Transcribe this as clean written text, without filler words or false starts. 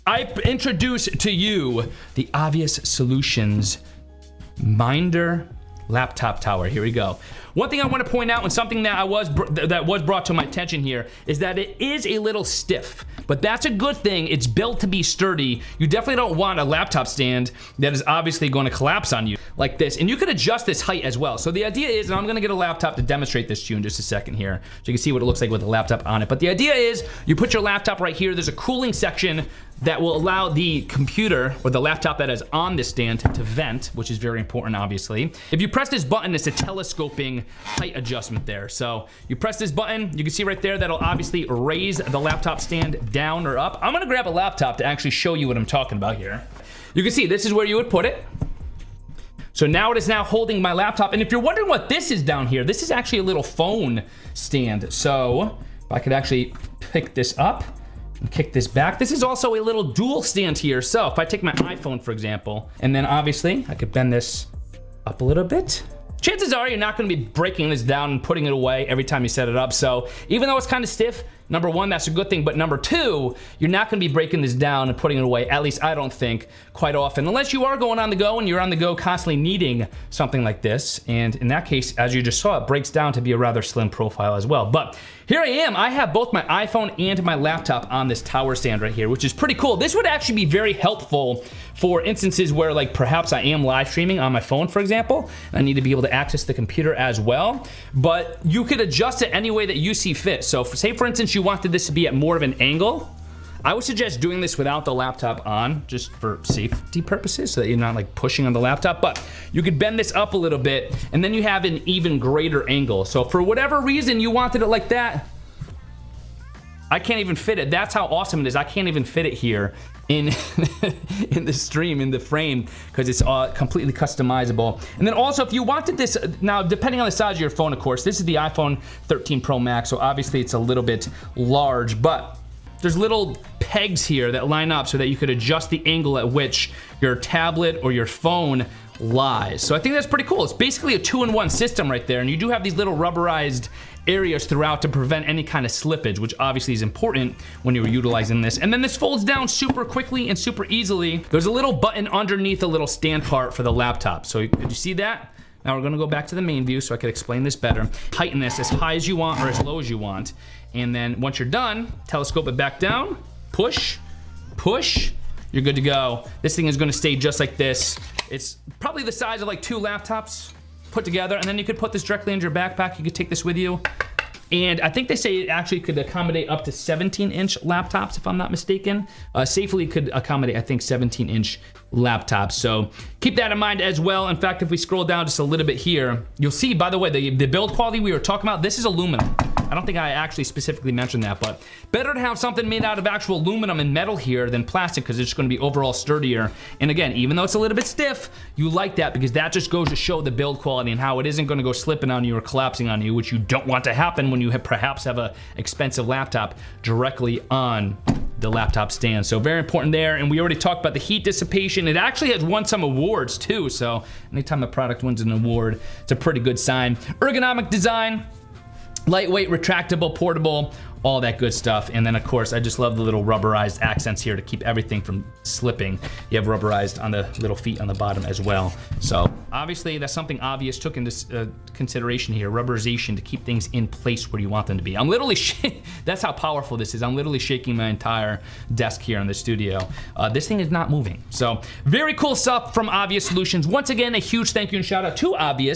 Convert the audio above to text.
I introduce to you the obVus Solutions Minder laptop tower. Here we go. One thing I want to point out, and something that was brought to my attention here, is that it is a little stiff, but that's a good thing. It's built to be sturdy. You definitely don't want a laptop stand that is obviously going to collapse on you like this, and you can adjust this height as well. So the idea is, and I'm gonna get a laptop to demonstrate this to you in just a second here, so you can see what it looks like with a laptop on it. But the idea is, you put your laptop right here, there's a cooling section that will allow the computer, or the laptop that is on this stand, to vent, which is very important, obviously. If you press this button, it's a telescoping height adjustment there. So you press this button, you can see right there that'll obviously raise the laptop stand down or up. I'm gonna grab a laptop to actually show you what I'm talking about here. You can see this is where you would put it. So now it is now holding my laptop. And if you're wondering what this is down here, this is actually a little phone stand. So if I could actually pick this up and kick this back. This is also a little dual stand here. So if I take my iPhone, for example, and then obviously I could bend this up a little bit. Chances are you're not gonna be breaking this down and putting it away every time you set it up. So even though it's kind of stiff, number one, that's a good thing, but number two, you're not gonna be breaking this down and putting it away, at least I don't think, quite often, unless you are going on the go and you're on the go constantly needing something like this. And in that case, as you just saw, it breaks down to be a rather slim profile as well. But here I am, I have both my iPhone and my laptop on this tower stand right here, which is pretty cool. This would actually be very helpful for instances where, like, perhaps I am live streaming on my phone, for example, and I need to be able to access the computer as well. But you could adjust it any way that you see fit. So say, for instance, you wanted this to be at more of an angle, I would suggest doing this without the laptop on, just for safety purposes, so that you're not like pushing on the laptop. But you could bend this up a little bit, and then you have an even greater angle. So for whatever reason you wanted it like that, I can't even fit it. That's how awesome it is. I can't even fit it here in in the stream, in the frame, because it's completely customizable. And then also, if you wanted this, now depending on the size of your phone, of course, this is the iPhone 13 Pro Max, so obviously it's a little bit large, but there's little pegs here that line up so that you could adjust the angle at which your tablet or your phone lies. So I think that's pretty cool. It's basically a 2-in-1 system right there, and you do have these little rubberized areas throughout to prevent any kind of slippage, which obviously is important when you're utilizing this. And then this folds down super quickly and super easily. There's a little button underneath a little stand part for the laptop. So did you see that? Now we're gonna go back to the main view so I can explain this better. Heighten this as high as you want or as low as you want. And then once you're done, telescope it back down, push, push, you're good to go. This thing is gonna stay just like this. It's probably the size of like 2 laptops put together, and then you could put this directly in your backpack. You could take this with you. And I think they say it actually could accommodate up to 17-inch laptops, if I'm not mistaken. Safely could accommodate, I think, 17-inch laptops. So keep that in mind as well. In fact, if we scroll down just a little bit here, you'll see, by the way, the build quality we were talking about, this is aluminum. I don't think I actually specifically mentioned that, but better to have something made out of actual aluminum and metal here than plastic, because it's gonna be overall sturdier. And again, even though it's a little bit stiff, you like that because that just goes to show the build quality and how it isn't gonna go slipping on you or collapsing on you, which you don't want to happen when you perhaps have a expensive laptop directly on the laptop stand. So very important there. And we already talked about the heat dissipation. It actually has won some awards too. So anytime a product wins an award, it's a pretty good sign. Ergonomic design, lightweight, retractable, portable, all that good stuff. And then of course, I just love the little rubberized accents here to keep everything from slipping. You have rubberized on the little feet on the bottom as well. So obviously that's something obvious took into consideration here, rubberization to keep things in place where you want them to be. I'm literally, that's how powerful this is. I'm literally shaking my entire desk here in the studio. This thing is not moving. So very cool stuff from obVus Solutions. Once again, a huge thank you and shout out to obVus.